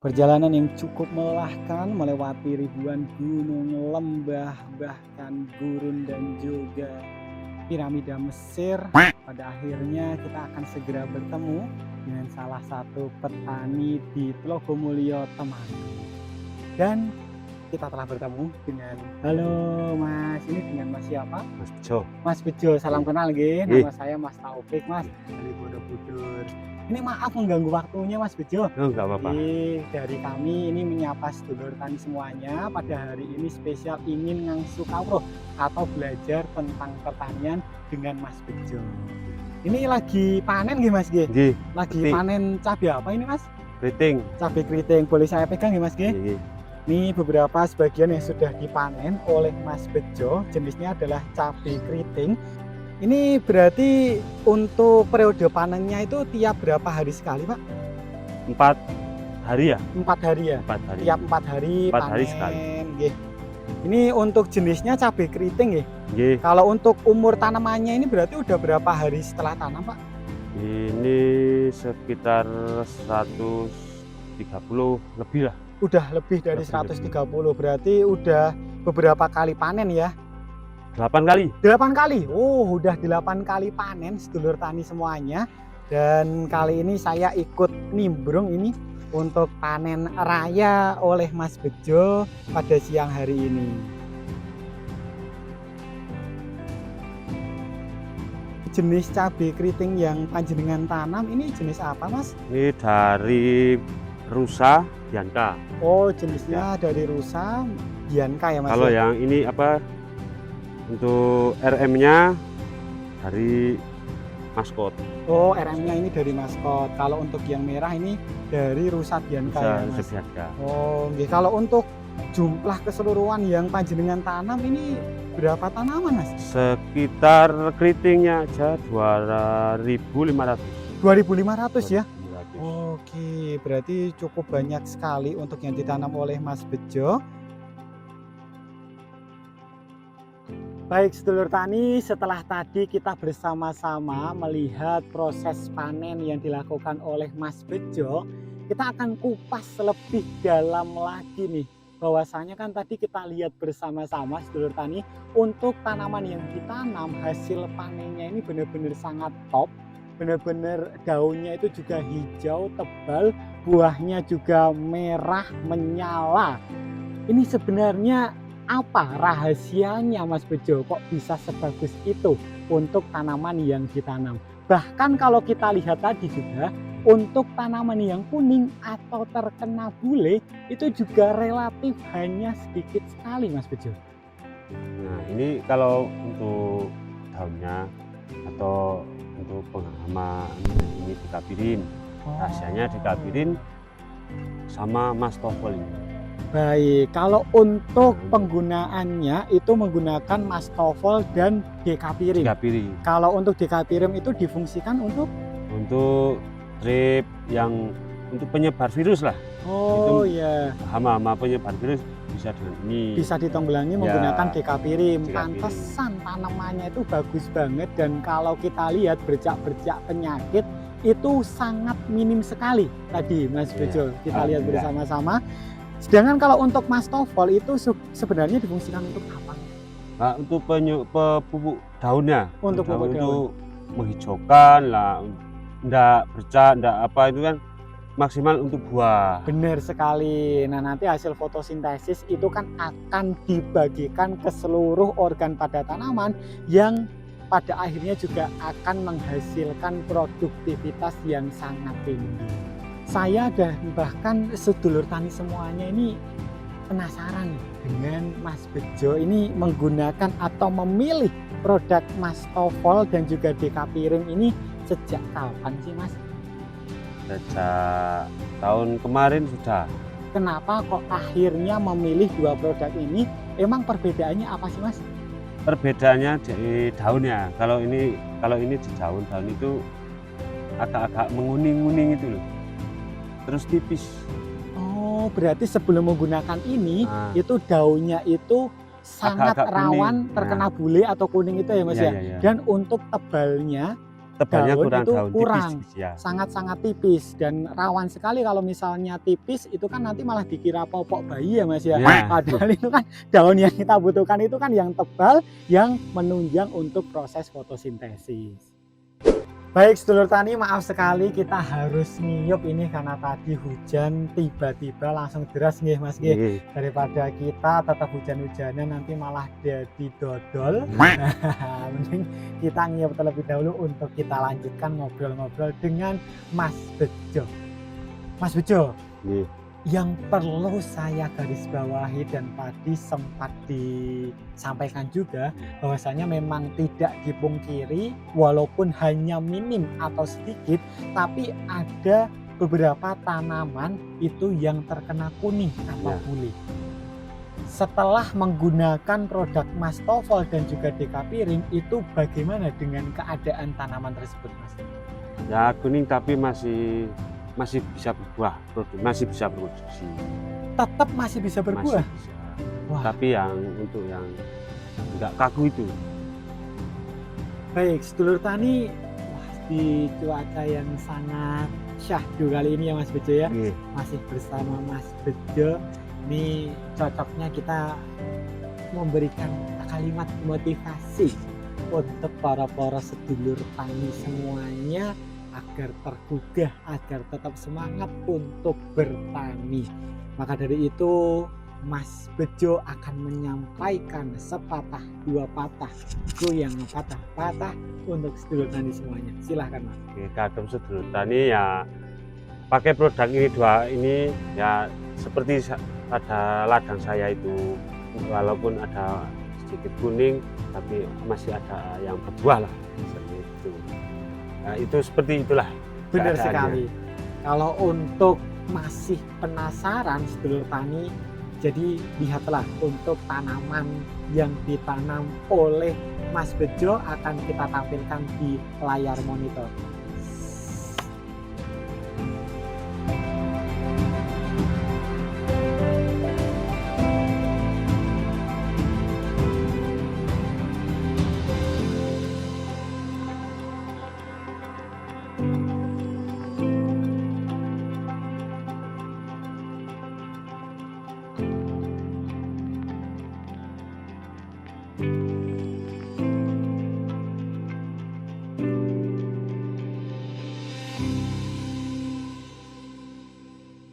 Perjalanan yang cukup melelahkan melewati ribuan gunung, lembah, bahkan gurun dan juga piramida Mesir. Pada akhirnya kita akan segera bertemu dengan salah satu petani di Tlogomulyo, Temanggung. Dan kita telah bertemu dengan halo Mas, ini dengan Mas siapa? Mas Bejo. Mas Bejo, salam kenal nggih. Nama saya Mas Taufik, Mas, dari Borobudur. Ini maaf mengganggu waktunya Mas Bejo. Oh, nggak apa-apa. Dari kami ini menyapa sedulur tani semuanya. Pada hari ini spesial ingin ngangsu kawruh atau belajar tentang pertanian dengan Mas Bejo. Ini lagi panen nggih Mas nggih? Nggih, Lagi petik. panen cabai apa ini Mas? Keriting. Cabai keriting. Boleh saya pegang nggih Mas nggih? Nggih. Ini beberapa sebagian yang sudah dipanen oleh Mas Bejo. Jenisnya adalah cabai keriting. Ini berarti untuk periode panennya itu tiap berapa hari sekali Pak? 4 hari ya? 4 hari ya? 4 hari. Tiap 4 hari 4 panen. hari sekali. Nggih. Ini untuk jenisnya cabai keriting nggih. Nggih. Kalau untuk umur tanamannya ini berarti udah berapa hari setelah tanam Pak? Ini sekitar 130 lebih lah. Udah lebih dari 130, berarti udah beberapa kali panen ya? 8 kali. 8 kali. Oh, udah 8 kali panen sedulur tani semuanya. Dan kali ini saya ikut nimbrung ini untuk panen raya oleh Mas Bejo pada siang hari ini. Jenis cabai keriting yang panjenengan tanam ini jenis apa Mas? Ini dari rusa Bianca. Oh, jenisnya dari rusa Bianca ya Mas? Kalau ya? yang ini apa? Untuk RM-nya dari maskot. Oh, RM-nya ini dari maskot. Kalau untuk yang merah ini dari rusa Bianca ya Rusa Mas? Bianca. Oh, nggih. Kalau untuk jumlah keseluruhan yang panjenengan tanam ini berapa tanaman Mas? Sekitar keritingnya aja 2.500. 2.500 ya? 2.500. Oke, berarti cukup banyak sekali untuk yang ditanam oleh Mas Bejo. Baik sedulur tani, setelah tadi kita bersama-sama melihat proses panen yang dilakukan oleh Mas Bejo, kita akan kupas lebih dalam lagi nih. Bahwasanya kan tadi kita lihat bersama-sama sedulur tani, untuk tanaman yang ditanam hasil panennya ini benar-benar sangat top. Benar-benar daunnya itu juga hijau tebal, buahnya juga merah menyala. Ini sebenarnya apa rahasianya Mas Bejo kok bisa sebagus itu untuk tanaman yang ditanam? Bahkan kalau kita lihat tadi juga untuk tanaman yang kuning atau terkena bule itu juga relatif hanya sedikit sekali Mas Bejo. Nah, ini kalau untuk daunnya atau untuk penghama ini dikapirin. Rahasianya dikapirin sama mastofol ini. Baik, kalau untuk penggunaannya itu menggunakan mastofol dan dekapirim. Dikapirin Kalau untuk dekapirim itu difungsikan untuk trip yang untuk penyebar virus lah. oh ya, Hama-hama penyebar virus bisa dengan ini. bisa ditanggulangi Ya, menggunakan dekapirim. dekapirim. Pantesan tanamannya itu bagus banget dan kalau kita lihat bercak-bercak penyakit itu sangat minim sekali tadi Mas Bejo. Kita lihat bersama-sama. Sedangkan kalau untuk mastofol itu sebenarnya difungsikan untuk apa? Nah, untuk pupuk daunnya. Untuk pupuk daun. Untuk menghijaukan lah, enggak bercak, enggak apa itu kan maksimal untuk buah. Benar sekali. Nah, nanti hasil fotosintesis itu kan akan dibagikan ke seluruh organ pada tanaman yang pada akhirnya juga akan menghasilkan produktivitas yang sangat tinggi. Saya dan bahkan sedulur tani semuanya ini penasaran dengan Mas Bejo ini menggunakan atau memilih produk mastofol dan juga dekapirim ini sejak kapan sih Mas? Sejak tahun kemarin sudah. Kenapa kok akhirnya memilih dua produk ini? Emang perbedaannya apa sih Mas? Perbedaannya di daunnya. Kalau ini di daun itu agak-agak menguning-uning itu loh. Terus tipis. Oh, berarti sebelum menggunakan ini itu daunnya itu sangat Agak-agak rawan kuning. terkena bule atau kuning itu ya Mas ya. Iya. Dan untuk tebalnya tebalnya daun kurang, itu daun kurang, tipis ya. sangat-sangat tipis dan rawan sekali kalau misalnya tipis itu kan nanti malah dikira popok bayi ya Mas ya. Ya. Padahal itu kan daun yang kita butuhkan itu kan yang tebal yang menunjang untuk proses fotosintesis. Baik sedulur tani, maaf sekali kita harus ngiyup ini karena tadi hujan tiba-tiba langsung deras nggih Mas nggih. Nggih. Daripada kita tetap hujan-hujanan nanti malah jadi dodol. Mending kita ngiyup terlebih dahulu untuk kita lanjutkan ngobrol-ngobrol dengan Mas Bejo. Mas Bejo, Nggih. yang perlu saya garis bawahi dan tadi sempat disampaikan juga bahwasanya memang tidak dipungkiri walaupun hanya minim atau sedikit, tapi ada beberapa tanaman itu yang terkena kuning atau Ya. bule. Setelah menggunakan produk Mas Tovol dan juga Dekapirin, itu bagaimana dengan keadaan tanaman tersebut Mas? Ya kuning tapi masih bisa berbuah, masih bisa produksi. Tetap masih bisa berbuah? Masih bisa. Wah. Tapi yang untuk yang enggak kaku itu. Baik, sedulur tani, wah, di cuaca yang sangat syahdu kali ini ya Mas Bejo ya, Nggih. masih bersama Mas Bejo. Ini cocoknya kita memberikan kalimat motivasi untuk para sedulur tani semuanya agar tergugah, agar tetap semangat untuk bertani. Maka dari itu Mas Bejo akan menyampaikan sepatah dua patah goyang patah-patah untuk sedulur tani semuanya. Silahkan Mas. Oke, kagem sedulur tani ya pakai produk ini dua ini ya seperti pada ladang saya itu walaupun ada sedikit kuning tapi masih ada yang berbuah lah seperti itu. Nah, itu seperti itulah. Benar keadaannya. sekali. Kalau untuk masih penasaran sedulur tani, jadi lihatlah untuk tanaman yang ditanam oleh Mas Bejo akan kita tampilkan di layar monitor.